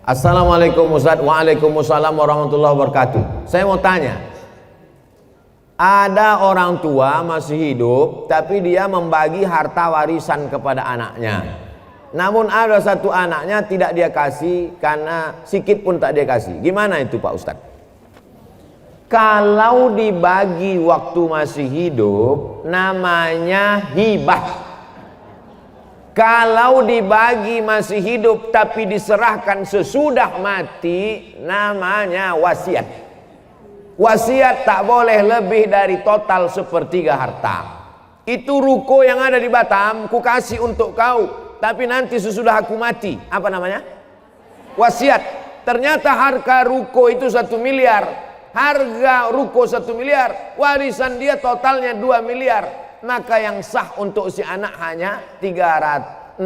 Assalamualaikum Ustaz. Waalaikumsalam warahmatullahi wabarakatuh. Saya mau tanya, ada orang tua masih hidup tapi dia membagi harta warisan kepada anaknya, namun ada satu anaknya tidak dia kasih karena sikit pun tak dia kasih. Gimana itu Pak Ustaz? Kalau dibagi waktu masih hidup namanya hibah. Kalau dibagi masih hidup tapi diserahkan sesudah mati namanya wasiat. Wasiat tak boleh lebih dari total sepertiga harta. Itu ruko yang ada di Batam, ku kasih untuk kau, tapi nanti sesudah aku mati. Apa namanya? Wasiat. Ternyata harga ruko itu 1 miliar. Harga ruko 1 miliar, warisan dia totalnya 2 miliar. Maka yang sah untuk si anak hanya 666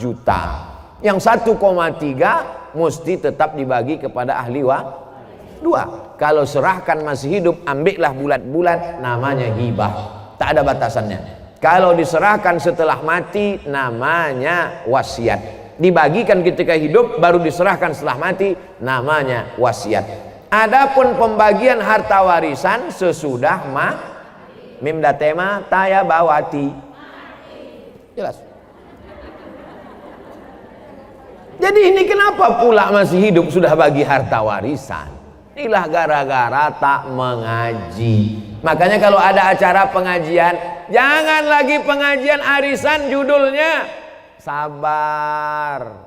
juta. Yang 1,3 mesti tetap dibagi kepada ahli dua. Kalau serahkan masih hidup, ambillah bulat-bulat, namanya hibah, tak ada batasannya. Kalau diserahkan setelah mati namanya wasiat. Dibagikan ketika hidup baru diserahkan setelah mati namanya wasiat. Adapun pembagian harta warisan sesudah mim datema taya bawati. Jelas. Jadi ini kenapa pula masih hidup sudah bagi harta warisan? Inilah gara-gara tak mengaji. Makanya kalau ada acara pengajian, jangan lagi pengajian arisan, judulnya sabar,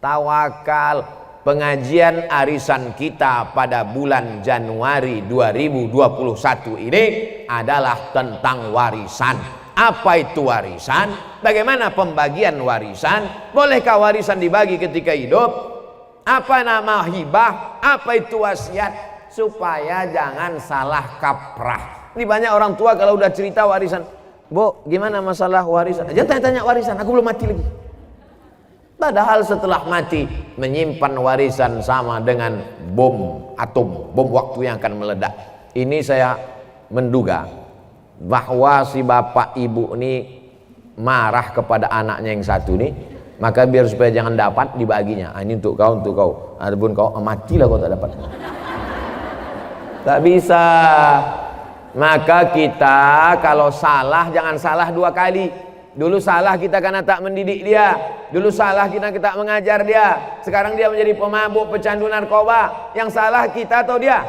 tawakal. Pengajian arisan kita pada bulan Januari 2021 ini adalah tentang warisan. Apa itu warisan? Bagaimana pembagian warisan? Bolehkah warisan dibagi ketika hidup? Apa nama hibah? Apa itu wasiat? Supaya jangan salah kaprah. Ini banyak orang tua kalau udah cerita warisan, Bu, gimana masalah warisan? Jangan tanya-tanya warisan, aku belum mati lagi. Padahal setelah mati menyimpan warisan sama dengan bom atom, bom waktu yang akan meledak. Ini saya menduga bahwa si bapak ibu ini marah kepada anaknya yang satu ini, maka biar supaya jangan dapat dibaginya. Ini untuk kau, untuk kau. Adapun kau matilah kau tak dapat. Tak bisa. Maka kita kalau salah jangan salah 2 kali. Dulu salah kita karena tak mendidik dia. Dulu salah kita tak mengajar dia. Sekarang dia menjadi pemabuk, pecandu narkoba. Yang salah kita atau dia?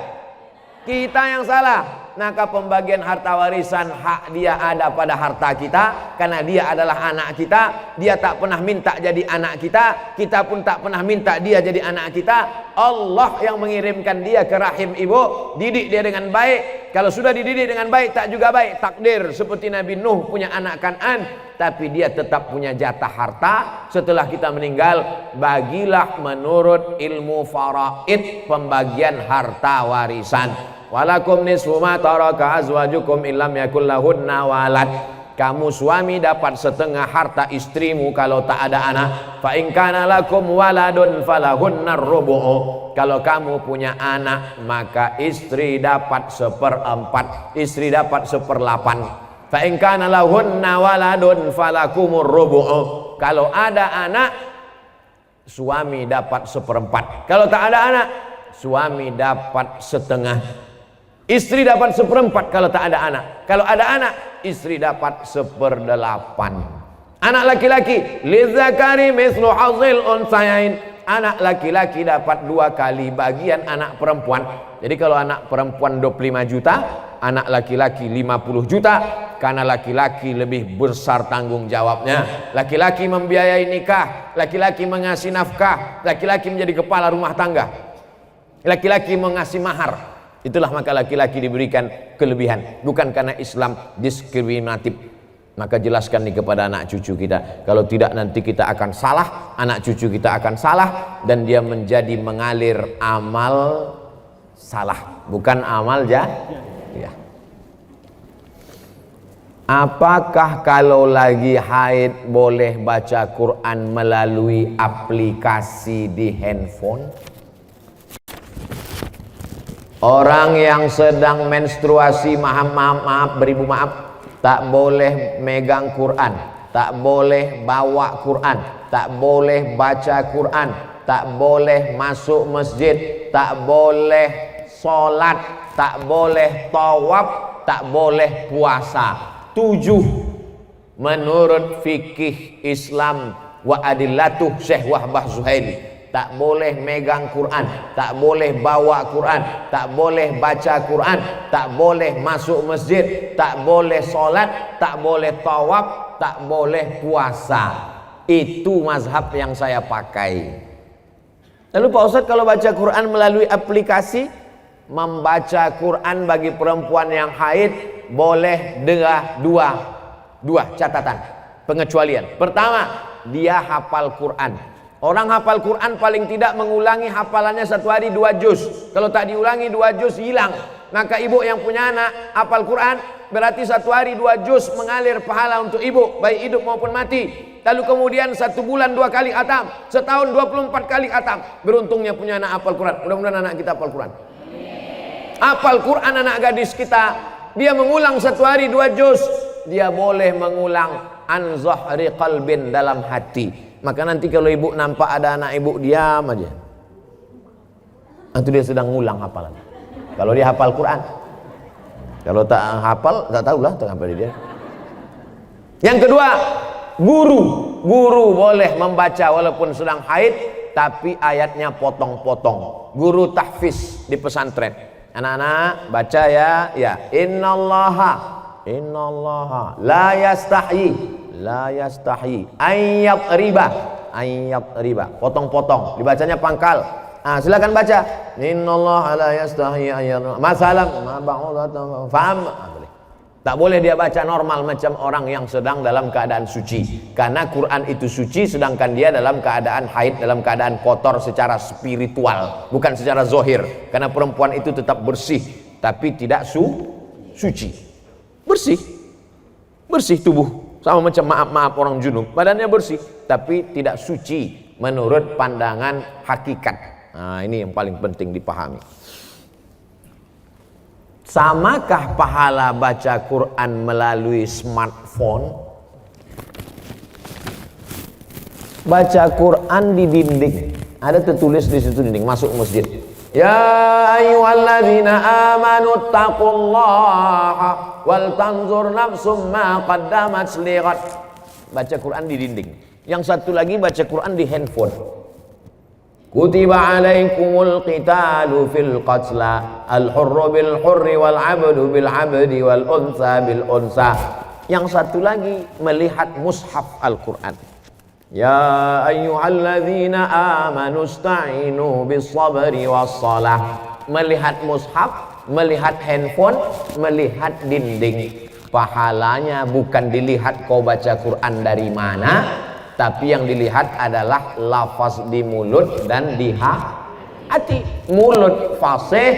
Kita yang salah. Maka pembagian harta warisan hak dia ada pada harta kita, karena dia adalah anak kita. Dia tak pernah minta jadi anak kita, kita pun tak pernah minta dia jadi anak kita. Allah yang mengirimkan dia ke rahim ibu. Didik dia dengan baik. Kalau sudah dididik dengan baik tak juga baik. Takdir seperti Nabi Nuh punya anak Kan'an, tapi dia tetap punya jatah harta setelah kita meninggal. Bagilah menurut ilmu faraid pembagian harta warisan. Walakum nisfu ma taraka azwajukum illam yakul lahunna walad. Kamu suami dapat setengah harta istrimu kalau tak ada anak. Fa in kana lakum waladun falahunnar rubu'u. Kalau kamu punya anak maka istri dapat 1/4, istri dapat 1/8. Fa in kana lahunna waladun falakumur rubu'u. Kalau ada anak suami dapat 1/4. Kalau tak ada anak suami dapat setengah. Istri dapat 1/4 kalau tak ada anak. Kalau ada anak, istri dapat 1/8. Anak laki-laki, lidzakari mislu hadzil unsayain. Anak laki-laki dapat 2 kali bagian anak perempuan. Jadi kalau anak perempuan 25 juta, anak laki-laki 50 juta. Karena laki-laki lebih besar tanggung jawabnya. Laki-laki membiayai nikah, laki-laki mengasih nafkah, laki-laki menjadi kepala rumah tangga, laki-laki mengasih mahar. Itulah maka laki-laki diberikan kelebihan, bukan karena Islam diskriminatif. Maka jelaskan nih kepada anak cucu kita, kalau tidak nanti kita akan salah, anak cucu kita akan salah, dan dia menjadi mengalir amal salah, bukan amal ya. Apakah kalau lagi haid boleh baca Quran melalui aplikasi di handphone? Orang yang sedang menstruasi, maaf, beribu maaf, tak boleh megang Quran, tak boleh bawa Quran, tak boleh baca Quran, tak boleh masuk masjid, tak boleh sholat, tak boleh tawaf, tak boleh puasa. 7 menurut fikih Islam wa adillatuh Syekh Wahbah Zuhaili. Tak boleh megang Quran, tak boleh bawa Quran, tak boleh baca Quran, tak boleh masuk masjid, tak boleh sholat, tak boleh tawaf, tak boleh puasa. Itu mazhab yang saya pakai. Lalu Pak Ustadz, kalau baca Quran melalui aplikasi, membaca Quran bagi perempuan yang haid boleh dengan dua catatan pengecualian. Pertama, dia hafal Quran. Orang hafal Quran paling tidak mengulangi hafalannya 1 hari 2 juz. Kalau tak diulangi 2 juz hilang. Maka ibu yang punya anak hafal Quran, berarti 1 hari 2 juz mengalir pahala untuk ibu, baik hidup maupun mati. Lalu kemudian 1 bulan 2 kali khatam, setahun 24 kali khatam. Beruntungnya punya anak hafal Quran. Mudah-mudahan anak kita hafal Quran. Hafal Quran anak gadis kita, dia mengulang 1 hari 2 juz, dia boleh mengulang an zahri qalbin, dalam hati. Maka nanti kalau ibu nampak ada anak ibu, diam aja. Itu dia sedang ngulang hafalan. Kalau dia hafal Quran. Kalau tak hafal, tak tahulah tak apa dia. Yang kedua, guru boleh membaca walaupun sedang haid, tapi ayatnya potong-potong. Guru tahfiz di pesantren. Anak-anak baca ya. Innallaha la yastahyi ayyat riba, potong-potong, dibacanya pangkal. Silakan baca. Innallaha la yastahyi ayyat masalam faham. Tak boleh dia baca normal macam orang yang sedang dalam keadaan suci, karena Quran itu suci, sedangkan dia dalam keadaan haid, dalam keadaan kotor secara spiritual, bukan secara zohir. Karena perempuan itu tetap bersih tapi tidak suci. Bersih tubuh, sama macam maaf orang junub, badannya bersih tapi tidak suci menurut pandangan hakikat. Ini yang paling penting dipahami. Samakah pahala baca Quran melalui smartphone? Baca Quran di dinding, ada tertulis di situ dinding, masuk masjid. Ya ayyuhalladzina amanu taqullaha wal tanzur nafsum ma qaddamat lighad. Baca Quran di dinding. Yang satu lagi baca Quran di handphone. Kutiba alaikumul qitalu fil qatla al-hurru bil hurri wal 'abdu bil 'abdi wal unsa bil unsa. Yang satu lagi melihat mushaf Al-Quran. Ya ayyuhalladzina amanu ista'inu bis sabri was salah. Melihat mushaf, melihat handphone, melihat dinding. Pahalanya bukan dilihat kau baca Quran dari mana, tapi yang dilihat adalah lafaz di mulut dan di hati. Mulut fasih,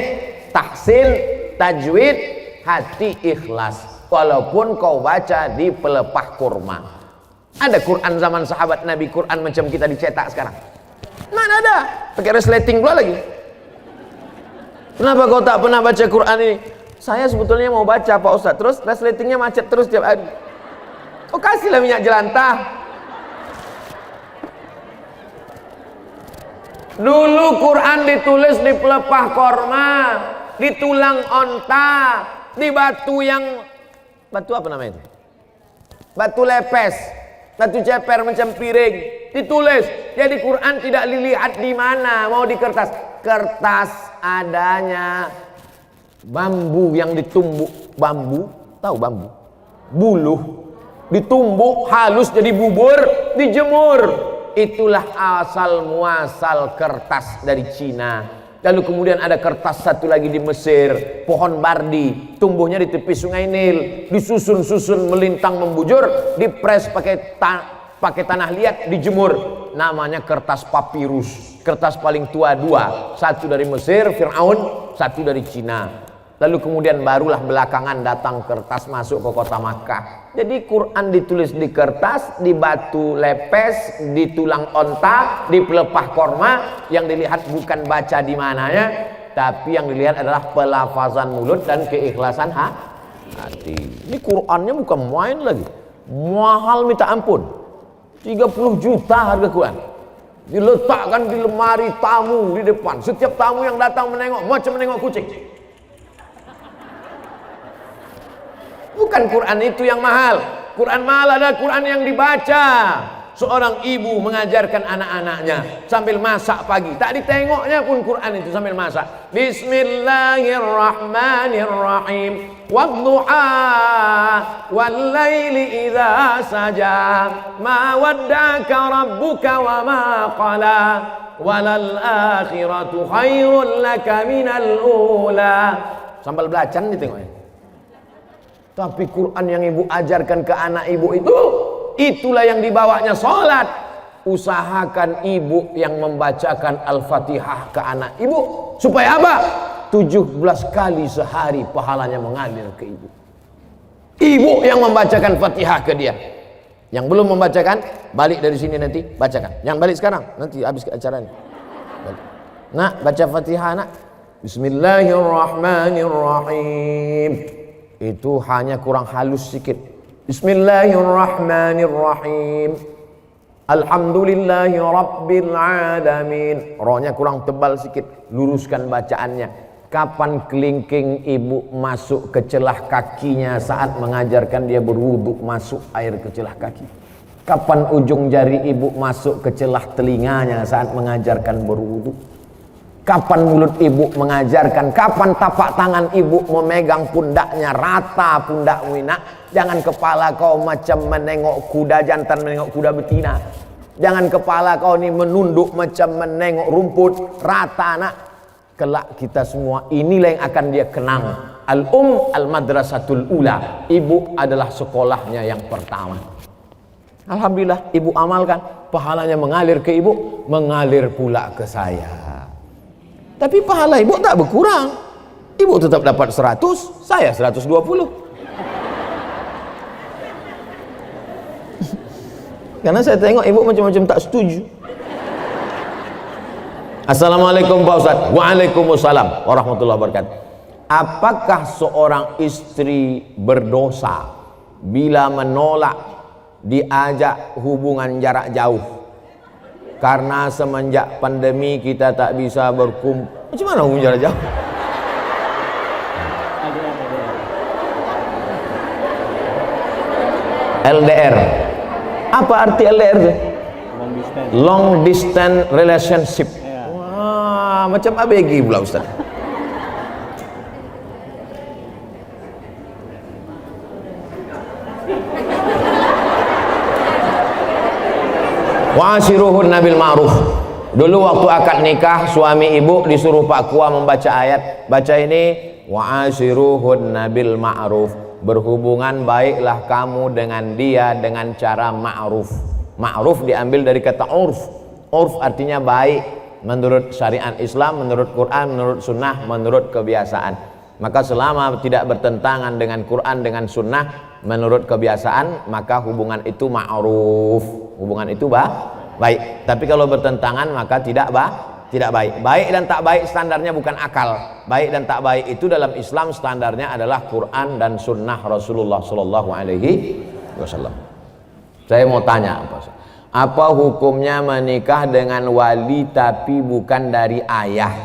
tahsin, tajwid, hati ikhlas. Walaupun kau baca di pelepah kurma. Ada Quran zaman sahabat Nabi, Quran macam kita dicetak sekarang? Mana ada? Pakai resleting pula lagi. Kenapa kau tak pernah baca Quran ini? Saya sebetulnya mau baca Pak Ustadz, terus resletingnya macet terus tiap hari. Kau kasihlah minyak jelantah. Dulu Quran ditulis di pelepah korma, di tulang onta, di batu apa namanya itu? Batu lepes, batu ceper macam piring, ditulis. Jadi Quran tidak dilihat di mana, mau di kertas. Kertas adanya bambu yang ditumbuk, bambu, tahu bambu? Buluh, ditumbuk halus jadi bubur, dijemur. Itulah asal muasal kertas dari Cina. Lalu kemudian ada kertas satu lagi di Mesir, pohon bardi, tumbuhnya di tepi sungai Nil, disusun-susun melintang membujur, dipres pakai tanah liat, dijemur. Namanya kertas papirus. Kertas paling tua dua, satu dari Mesir, Fir'aun, satu dari Cina. Lalu kemudian barulah belakangan datang kertas masuk ke kota Makkah. Jadi Quran ditulis di kertas, di batu lepes, di tulang onta, di pelepah korma. Yang dilihat bukan baca di mananya, tapi yang dilihat adalah pelafazan mulut dan keikhlasan hati. Ini Qurannya bukan main lagi, mahal minta ampun. 30 juta harga Quran. Diletakkan di lemari tamu di depan. Setiap tamu yang datang menengok macam menengok kucing. Bukan Quran itu yang mahal. Quran mahal adalah Quran yang dibaca. Seorang ibu mengajarkan anak-anaknya sambil masak pagi. Tak ditengoknya pun Quran itu sambil masak. Bismillahirrahmanirrahim. Wadduha wallaili idza saja. Ma wadda'aka rabbuka wa ma qala. Walal akhiratu khairul laka minal ula. Sambal belacan ditengoknya. Tapi Quran yang ibu ajarkan ke anak ibu itu, itulah yang dibawanya sholat. Usahakan ibu yang membacakan Al-Fatihah ke anak ibu. Supaya apa? 17 kali sehari pahalanya mengalir ke ibu. Ibu yang membacakan Fatihah ke dia. Yang belum membacakan, balik dari sini nanti, bacakan. Yang balik sekarang, nanti habis acaranya. Nak, baca Fatihah nak. Bismillahirrahmanirrahim. Itu hanya kurang halus sedikit. Bismillahirrahmanirrahim. Alhamdulillahi rabbil alamin. Rohnya kurang tebal sedikit. Luruskan bacaannya. Kapan kelingking ibu masuk ke celah kakinya saat mengajarkan dia berwudu, masuk air ke celah kaki? Kapan ujung jari ibu masuk ke celah telinganya saat mengajarkan berwudu? Kapan mulut ibu mengajarkan? Kapan tapak tangan ibu memegang pundaknya? Rata pundakmu nak. Jangan kepala kau macam menengok kuda jantan, menengok kuda betina. Jangan kepala kau ni menunduk macam menengok rumput. Rata nak. Kelak kita semua, inilah yang akan dia kenang. Al-madrasatul ula. Ibu adalah sekolahnya yang pertama. Alhamdulillah ibu amalkan. Pahalanya mengalir ke ibu, mengalir pula ke saya. Tapi pahala ibu tak berkurang. Ibu tetap dapat 100, saya 120. Karena saya tengok ibu macam-macam tak setuju. Assalamualaikum Pak Ustaz. Waalaikumsalam warahmatullahi wabarakatuh. Apakah seorang istri berdosa bila menolak diajak hubungan jarak jauh? Karena semenjak pandemi kita tak bisa berkumpul. Macam mana hubungan jarak jauh? LDR. Apa arti LDR itu? Long distance relationship. Wah, macam ABG pula Ustaz. Wa'ashiruhun nabil ma'ruf. Dulu waktu akad nikah, suami ibu disuruh Pak Kua membaca ayat. Baca ini, wa'ashiruhun nabil ma'ruf. Berhubungan baiklah kamu dengan dia dengan cara ma'ruf. Ma'ruf diambil dari kata urf. Urf artinya baik menurut syariat Islam, menurut Quran, menurut sunnah, menurut kebiasaan. Maka selama tidak bertentangan dengan Quran, dengan sunnah, menurut kebiasaan, maka hubungan itu ma'ruf. Hubungan itu baik. Tapi kalau bertentangan maka tidak baik. Baik dan tak baik standarnya bukan akal. Baik dan tak baik itu dalam Islam standarnya adalah Quran dan sunnah Rasulullah Sallallahu Alaihi Wasallam. Saya mau tanya, apa hukumnya menikah dengan wali tapi bukan dari ayah,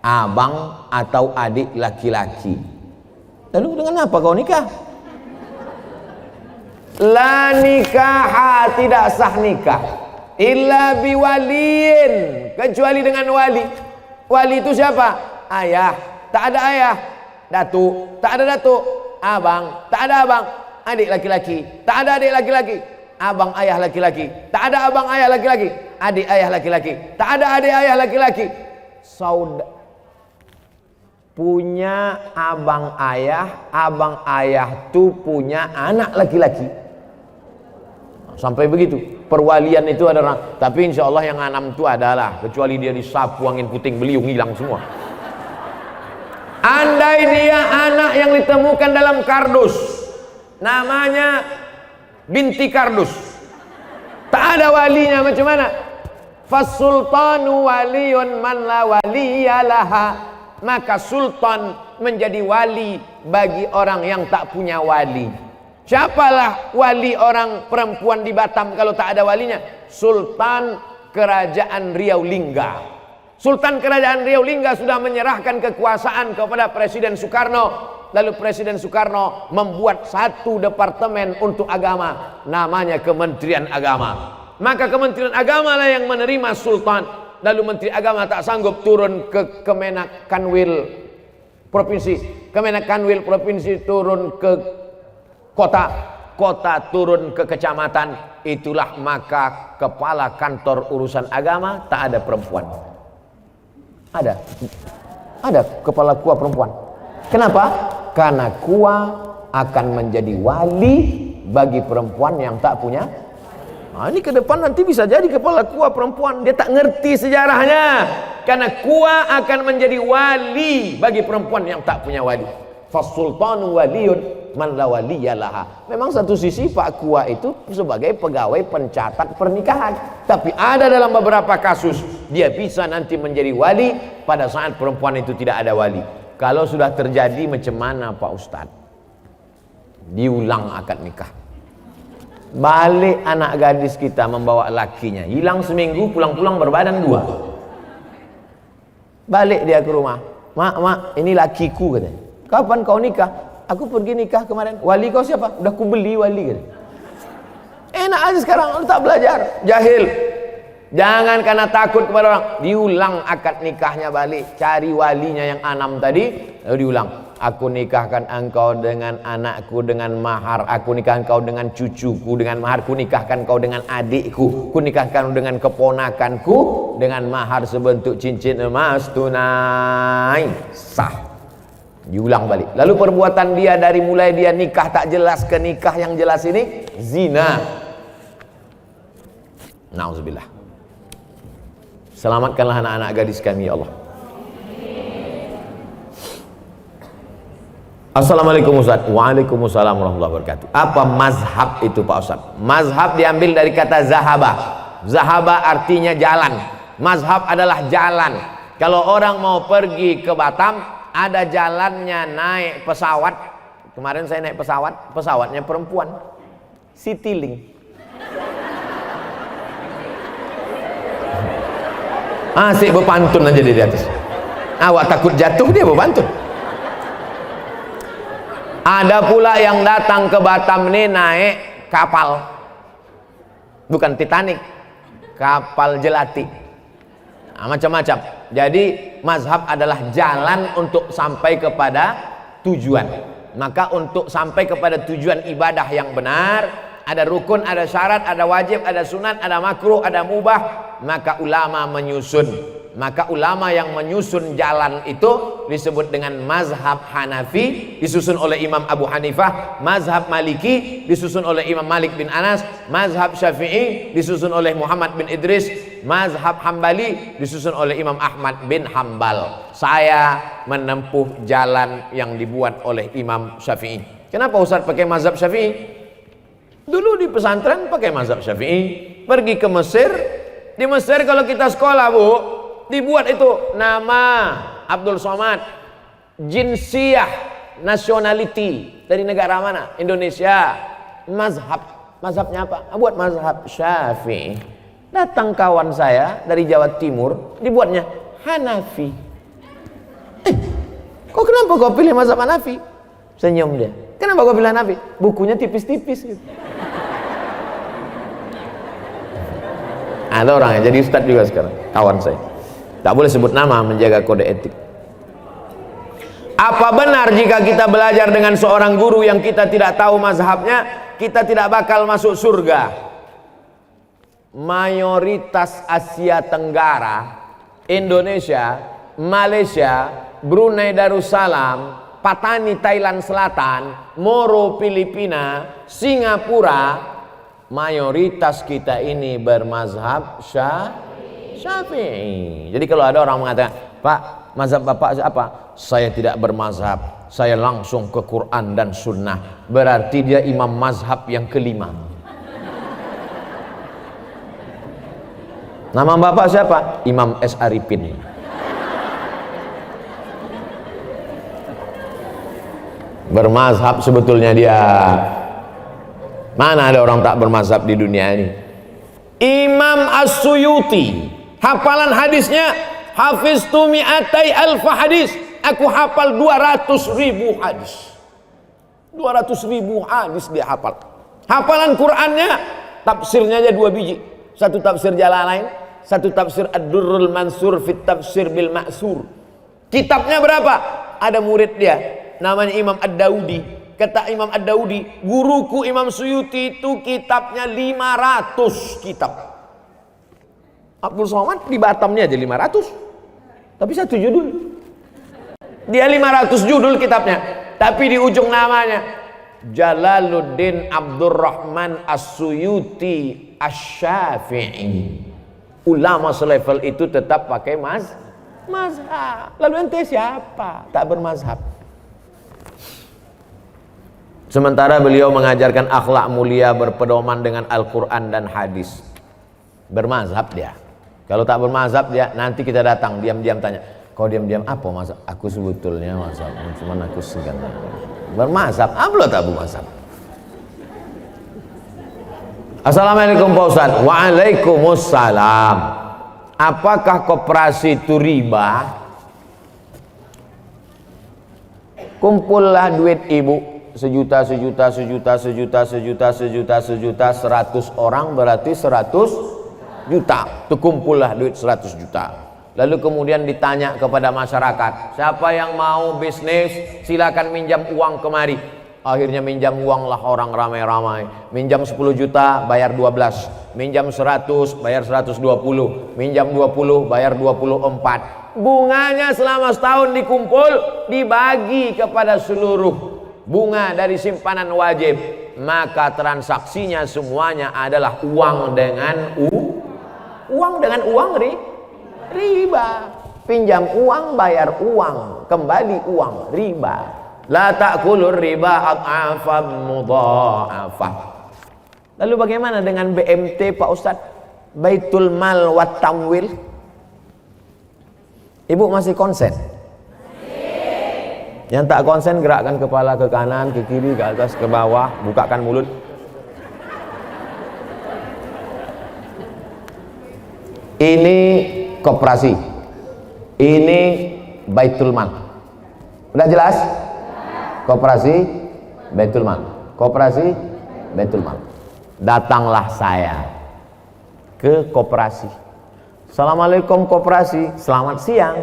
abang atau adik laki-laki? Lalu dengan apa kau nikah? La nikaha, tidak sah nikah illa biwaliin, kecuali dengan wali. Wali itu siapa? Ayah, tak ada ayah. Datuk, tak ada datuk. Abang, tak ada abang. Adik laki-laki, tak ada adik laki-laki. Abang ayah laki-laki, tak ada abang ayah laki-laki. Adik ayah laki-laki, tak ada adik ayah laki-laki. Punya abang ayah tu punya anak laki-laki. Sampai begitu. Perwalian itu ada orang. Tapi insya Allah yang 6 itu adalah, kecuali dia disapu angin puting beliung hilang semua. Andai dia anak yang ditemukan dalam kardus, namanya binti kardus, tak ada walinya, macam mana? Fasultanu waliyun man la waliyalaha. Maka sultan menjadi wali bagi orang yang tak punya wali. Siapalah wali orang perempuan di Batam kalau tak ada walinya? Sultan Kerajaan Riau Lingga. Sultan Kerajaan Riau Lingga sudah menyerahkan kekuasaan kepada Presiden Soekarno. Lalu Presiden Soekarno membuat satu departemen untuk agama, namanya Kementerian Agama. Maka Kementerian Agama lah yang menerima Sultan. Lalu Menteri Agama tak sanggup turun ke Kemenak Kanwil Provinsi. Kemenak Kanwil Provinsi turun ke kota, kota turun ke kecamatan. Itulah maka kepala kantor urusan agama tak ada perempuan. Ada kepala KUA perempuan. Kenapa? Karena KUA akan menjadi wali bagi perempuan yang tak punya. Nah, ini ke depan nanti bisa jadi kepala KUA perempuan. Dia tak ngerti sejarahnya. Karena KUA akan menjadi wali bagi perempuan yang tak punya wali. Fasultanu waliyun man la waliyalaha. Memang satu sisi Pak KUA itu sebagai pegawai pencatat pernikahan, tapi ada dalam beberapa kasus dia bisa nanti menjadi wali pada saat perempuan itu tidak ada wali. Kalau sudah terjadi macam mana Pak Ustadz? Diulang akad nikah. Balik anak gadis kita membawa lakinya, hilang seminggu, pulang-pulang berbadan 2. Balik dia ke rumah, mak, ini lakiku katanya. Kapan kau nikah? Aku pergi nikah kemarin. Wali kau siapa? Udah ku beli wali katanya. Enak aja sekarang, lu tak belajar, jahil. Jangan karena takut kepada orang, diulang akad nikahnya balik, cari walinya yang 6 tadi, lalu diulang. Aku nikahkan engkau dengan anakku dengan mahar, aku nikahkan kau dengan cucuku dengan mahar, ku nikahkan kau dengan adikku, ku nikahkan dengan keponakanku dengan mahar sebentuk cincin emas tunai. Sah. Diulang balik. Lalu perbuatan dia dari mulai dia nikah tak jelas ke nikah yang jelas ini zina. Nauzubillah. Selamatkanlah anak-anak gadis kami ya Allah. Assalamualaikum Ustaz. Waalaikumsalam warahmatullahi wabarakatuh. Apa mazhab itu Pak Ustaz? Mazhab diambil dari kata zahaba. Zahaba artinya jalan. Mazhab adalah jalan. Kalau orang mau pergi ke Batam, ada jalannya naik pesawat. Kemarin saya naik pesawat, pesawatnya perempuan. Citylink. Asik berpantun aja di atas. Awak takut jatuh, dia berpantun. Ada pula yang datang ke Batam ini naik kapal, bukan Titanic, kapal jelati. Nah, macam-macam. Jadi mazhab adalah jalan untuk sampai kepada tujuan. Maka untuk sampai kepada tujuan ibadah yang benar, ada rukun, ada syarat, ada wajib, ada sunat, ada makruh, ada mubah. Maka ulama menyusun. Maka ulama yang menyusun jalan itu disebut dengan mazhab Hanafi, disusun oleh Imam Abu Hanifah. Mazhab Maliki disusun oleh Imam Malik bin Anas. Mazhab Syafi'i disusun oleh Muhammad bin Idris. Mazhab Hambali disusun oleh Imam Ahmad bin Hambal. Saya menempuh jalan yang dibuat oleh Imam Syafi'i. Kenapa Ustaz pakai mazhab Syafi'i? Dulu di pesantren pakai mazhab Syafi'i. Pergi ke Mesir, di Mesir kalau kita sekolah Bu, dibuat itu nama Abdul Somad, jinsiyah, nationality, dari negara mana? Indonesia. Mazhabnya apa? Buat mazhab Syafi'i. Datang kawan saya dari Jawa Timur, dibuatnya Hanafi. Kok kenapa kau pilih mazhab Hanafi? Senyum dia. Kenapa kau pilih Hanafi? Bukunya tipis-tipis gitu. Ada orang yang jadi ustadz juga sekarang, kawan saya. Tak boleh sebut nama, menjaga kode etik. Apa benar jika kita belajar dengan seorang guru yang kita tidak tahu mazhabnya, kita tidak bakal masuk surga? Mayoritas Asia Tenggara, Indonesia, Malaysia, Brunei Darussalam, Patani Thailand Selatan, Moro Filipina, Singapura, mayoritas kita ini bermazhab Syafi'i. Jadi kalau ada orang mengatakan, Pak, mazhab Bapak apa? Saya tidak bermazhab, saya langsung ke Quran dan Sunnah. Berarti dia imam mazhab yang kelima. Nama Bapak siapa? Imam S. Arifin. Bermazhab sebetulnya dia. Mana ada orang tak bermazhab di dunia ini? Imam As-Suyuti, hafalan hadisnya, hafiztu mi'atai alfa hadis, aku hafal 200.000 hadis. 200.000 hadis dia hafal. Hafalan Qur'annya, tafsirnya aja 2 biji. Satu tafsir Jalalain, satu tafsir Ad-Durrul Mansur fit tafsir bil Ma'sur. Kitabnya berapa? Ada murid dia, namanya Imam Ad-Daudi. Kata Imam Ad-Daudi, guruku Imam Suyuti itu kitabnya 500 kitab. Abdul Somad di Batamnya aja 500. Tapi satu judul. Dia 500 judul kitabnya. Tapi di ujung namanya Jalaluddin Abdurrahman As-Suyuti Asy-Syafi'i. Ulama selevel itu tetap pakai mazhab. Lalu ente siapa? Tak bermazhab. Sementara beliau mengajarkan akhlak mulia berpedoman dengan Al-Quran dan hadis. Bermazhab dia. Kalau tak bermazhab dia, nanti kita datang diam-diam tanya, kau diam-diam apa mazhab? Aku sebetulnya mazhab, cuman aku segan. Bermazhab, apa tak bermazhab? Assalamualaikum Pak Ustaz. Waalaikumsalam. Apakah koperasi itu riba? Kumpullah duit ibu, sejuta, 100 orang berarti 100 juta. Terkumpullah duit 100 juta. Lalu kemudian ditanya kepada masyarakat, siapa yang mau bisnis silakan minjam uang kemari. Akhirnya minjam uang lah orang ramai-ramai. Minjam 10 juta bayar 12, minjam 100 bayar 120, minjam 20 bayar 24. Bunganya selama setahun dikumpul dibagi kepada seluruh bunga dari simpanan wajib, maka transaksinya semuanya adalah uang dengan uang riba. Pinjam uang bayar uang, kembali uang riba. La ta'kulur riba ad'afan mudha'afah. Lalu bagaimana dengan BMT Pak Ustadz? Baitul Mal wat Tamwil. Ibu masih konsen? Yang tak konsen gerakkan kepala ke kanan, ke kiri, ke atas, ke bawah, bukakan mulut. Ini koperasi, ini Baitul Mal. Udah jelas? Koperasi Baitul Mal, koperasi Baitul Mal. Datanglah saya ke koperasi. Assalamualaikum koperasi, selamat siang.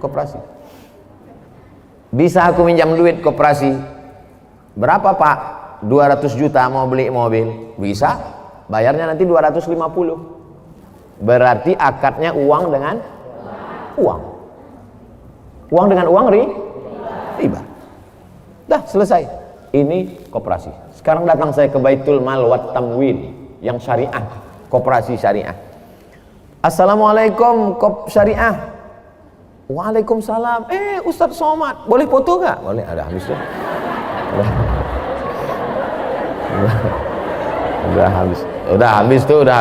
Koperasi. Bisa aku minjam duit koperasi? Berapa Pak? 200 juta mau beli mobil. Bisa? Bayarnya nanti 250. Berarti akadnya uang dengan uang. Uang dengan uang riba. Dah selesai. Ini koperasi. Sekarang datang saya ke Baitul Mal wat Tamwil yang syariah, koperasi syariah. Assalamualaikum kop syariah. Waalaikumsalam. Ustadz Somad, boleh foto gak? Boleh, ada habis tuh. Udah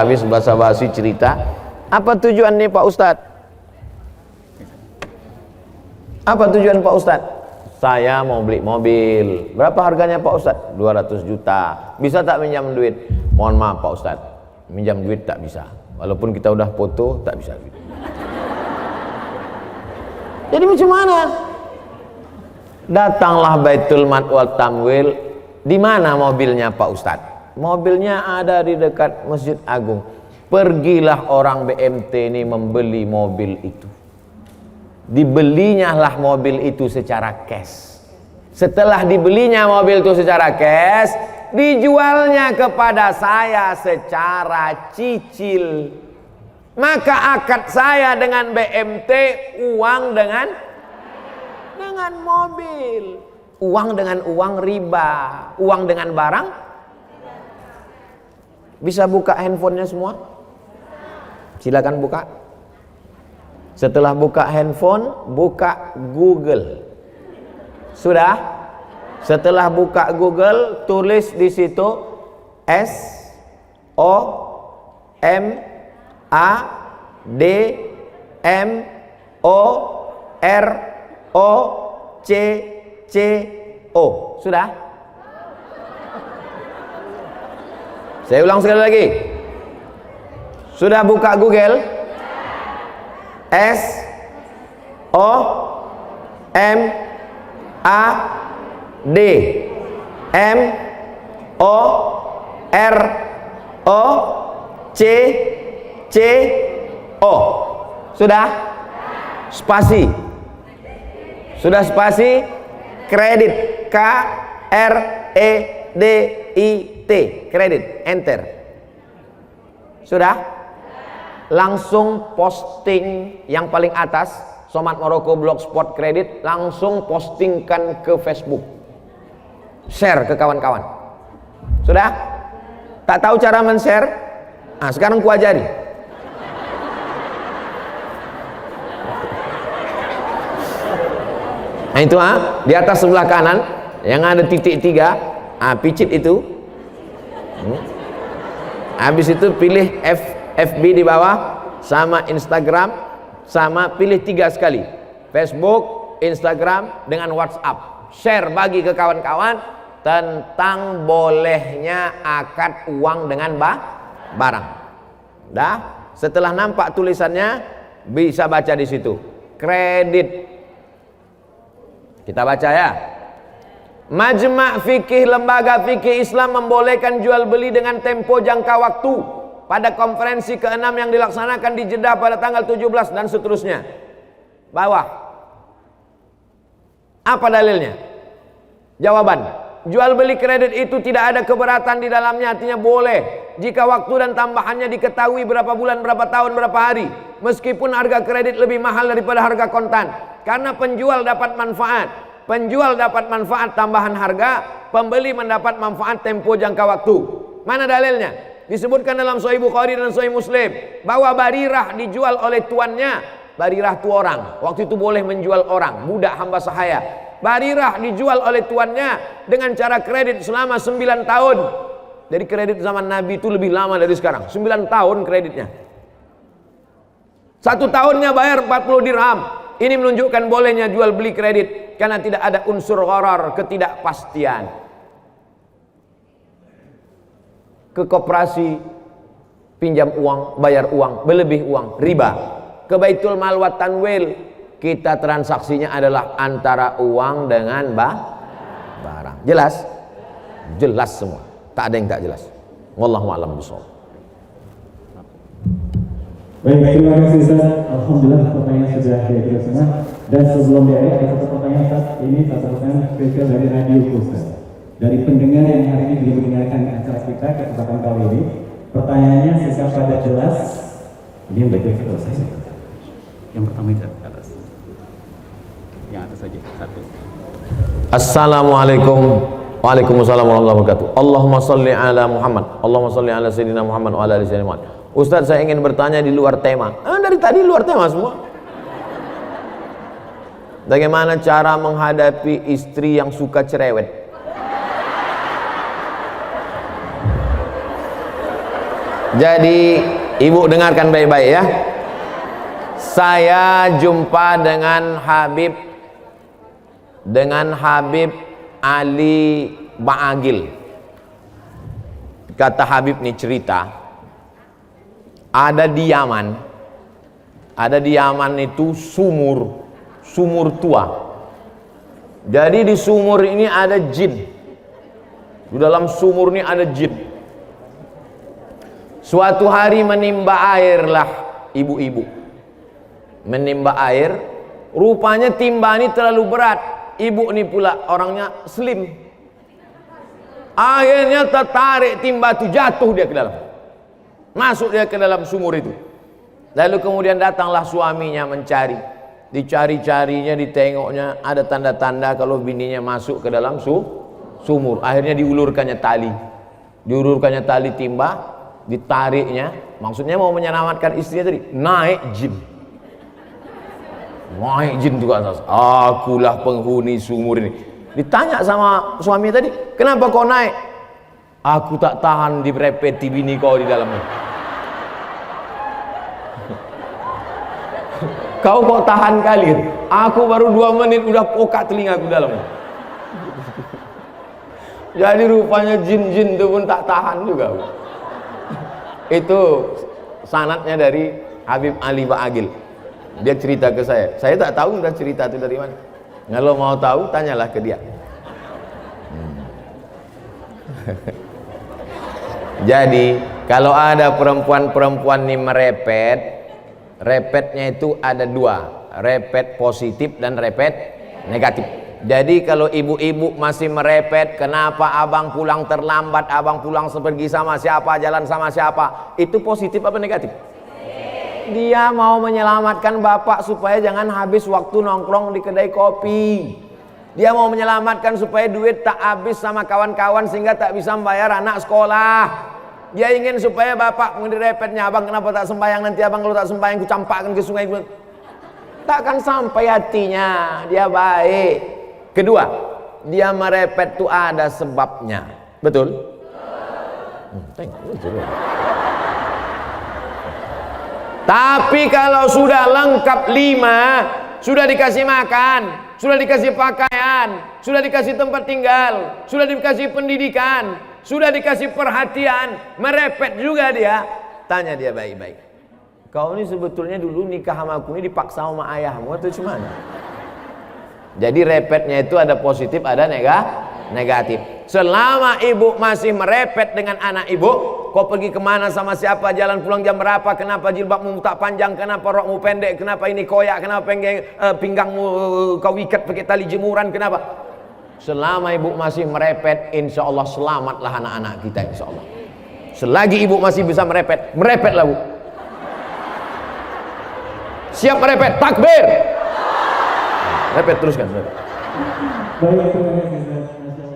habis basa-basi cerita. Apa tujuannya Pak Ustadz? Apa tujuan Pak Ustadz? Saya mau beli mobil. Berapa harganya Pak Ustadz? 200 juta. Bisa tak minjam duit? Mohon maaf Pak Ustadz, minjam duit tak bisa. Walaupun kita udah foto, tak bisa. Jadi macam mana? Datanglah Baitul Mal wal Tamwil. Di mana mobilnya Pak Ustadz? Mobilnya ada di dekat Masjid Agung. Pergilah orang BMT ini membeli mobil itu. Dibelinya lah mobil itu secara cash. Setelah dibelinya mobil itu secara cash, dijualnya kepada saya secara cicil. Maka akad saya dengan BMT uang dengan mobil, uang dengan uang riba, uang dengan barang. Bisa buka handphonenya semua? Silakan buka. Setelah buka handphone, buka Google. Sudah? Setelah buka Google, tulis di situ SOMADMOROCCO. Sudah? Saya ulang sekali lagi. Sudah buka Google? S O M A D M O R O C C O. Sudah? Spasi. Sudah spasi? Kredit. K R E D I T. Kredit. Enter. Sudah? Langsung posting yang paling atas, Somad Maroko Blogspot Kredit, langsung postingkan ke Facebook. Share ke kawan-kawan. Sudah? Tak tahu cara men-share? Nah, sekarang ku ajari. Nah itu di atas sebelah kanan yang ada titik 3, picit itu. Habis itu pilih FB di bawah, sama Instagram, sama pilih 3 sekali, Facebook, Instagram dengan WhatsApp. Share, bagi ke kawan-kawan tentang bolehnya akad uang dengan barang. Dah, setelah nampak tulisannya bisa baca di situ. Kredit. Kita baca ya. Majma' fikih, lembaga fikih Islam membolehkan jual beli dengan tempo jangka waktu pada konferensi ke-6 yang dilaksanakan di Jeddah pada tanggal 17 dan seterusnya. Bawah. Apa dalilnya? Jawaban, jual beli kredit itu tidak ada keberatan di dalamnya, artinya boleh jika waktu dan tambahannya diketahui berapa bulan, berapa tahun, berapa hari, meskipun harga kredit lebih mahal daripada harga kontan, karena penjual dapat manfaat. Penjual dapat manfaat tambahan harga, pembeli mendapat manfaat tempo jangka waktu. Mana dalilnya? Disebutkan dalam Sahih Bukhari dan Sahih Muslim bahwa Barirah dijual oleh tuannya. Barirah itu orang, waktu itu boleh menjual orang, budak hamba sahaya. Barirah dijual oleh tuannya dengan cara kredit selama 9 tahun. Jadi kredit zaman Nabi itu lebih lama dari sekarang. 9 tahun kreditnya. 1 tahunnya bayar 40 dirham. Ini menunjukkan bolehnya jual beli kredit karena tidak ada unsur gharar, ketidakpastian. Ke koperasi pinjam uang, bayar uang, berlebih uang, riba. Ke Baitul Mal wa Tanwil, kita transaksinya adalah antara uang dengan barang. Jelas? Jelas semua. Tak ada yang tak jelas. Wallahu a'lam bishawab. Baik, terima kasih Ustaz. Alhamdulillah pertanyaan sudah diakhiri semua. Dan sebelum diakhiri ada satu pertanyaan Ustaz. Ini satu pertanyaan spesial dari Radio Ustaz. Dari pendengar yang hari ini belum mendengarkan acara kita kesempatan kali ini. Pertanyaannya singkat padat jelas. Ini yang baik kita Ustaz. Yang pertama itu atas. Yang atas saja satu. Assalamualaikum. Waalaikumsalam warahmatullahi wabarakatuh. Allahumma salli ala Muhammad. Allahumma salli ala Sayyidina Muhammad wa ala ali Sayyidina Muhammad. Ustaz, saya ingin bertanya di luar tema. Dari tadi luar tema semua. Bagaimana cara menghadapi istri yang suka cerewet? Jadi ibu dengarkan baik-baik ya. Saya jumpa dengan Habib Ali Ba'agil. Kata Habib nih cerita, ada di Yaman itu sumur tua. Jadi di sumur ini ada jin. Di dalam sumur ini ada jin. Suatu hari menimba airlah ibu-ibu. Menimba air, rupanya timba ini terlalu berat. Ibu ini pula orangnya slim. Akhirnya tertarik timba itu, jatuh dia ke dalam. Masuk dia ke dalam sumur itu. Lalu kemudian datanglah suaminya mencari. Dicari-carinya, ditengoknya, ada tanda-tanda kalau bininya masuk ke dalam sumur. Akhirnya diulurkannya tali. Diulurkannya tali timba, ditariknya. Maksudnya mau menyelamatkan istrinya tadi. Naik jin. Naik jin juga. Akulah penghuni sumur ini. Ditanya sama suaminya tadi, kenapa kau naik? Aku tak tahan direpeti bini kau di dalamnya. Kau kok tahan kali? Aku baru 2 menit udah pokak telingaku dalamnya. Jadi rupanya jin-jin itu pun tak tahan juga. Itu sanadnya dari Habib Ali Ba'agil. Dia cerita ke saya tak tahu udah cerita itu dari mana. Kalau mau tahu tanyalah ke dia. Jadi kalau ada perempuan-perempuan ini merepet, repetnya itu ada dua, repet positif dan repet negatif. Jadi kalau ibu-ibu masih merepet, kenapa abang pulang terlambat, abang pulang pergi sama siapa, jalan sama siapa, itu positif apa negatif? Dia mau menyelamatkan bapak supaya jangan habis waktu nongkrong di kedai kopi. Dia mau menyelamatkan supaya duit tak habis sama kawan-kawan sehingga tak bisa membayar anak sekolah. Dia ingin supaya bapak mendirepetnya, abang kenapa tak sembahyang, nanti abang kalau tak sembahyang ku campakkan ke sungai. Takkan sampai hatinya. Dia baik. Kedua, dia merepet itu ada sebabnya. Betul? Betul. Tapi kalau sudah lengkap 5, sudah dikasih makan, sudah dikasih pakaian, sudah dikasih tempat tinggal, sudah dikasih pendidikan, sudah dikasih perhatian, merepet juga dia. Tanya dia baik-baik, kau ini sebetulnya dulu nikah sama aku ini dipaksa sama ayahmu atau gimana? Jadi repetnya itu ada positif, ada negatif. Selama ibu masih merepet dengan anak ibu, kau pergi kemana sama siapa, jalan pulang jam berapa, kenapa jilbabmu tak panjang, kenapa rokmu pendek, kenapa ini koyak, kenapa pinggangmu kau ikat pakai tali jemuran, kenapa? Selama ibu masih merepet, insya Allah selamatlah anak-anak kita, insya Allah. Selagi ibu masih bisa merepet, merepetlah bu. Siap merepet, takbir. Repet teruskan. Baik, terima kasih.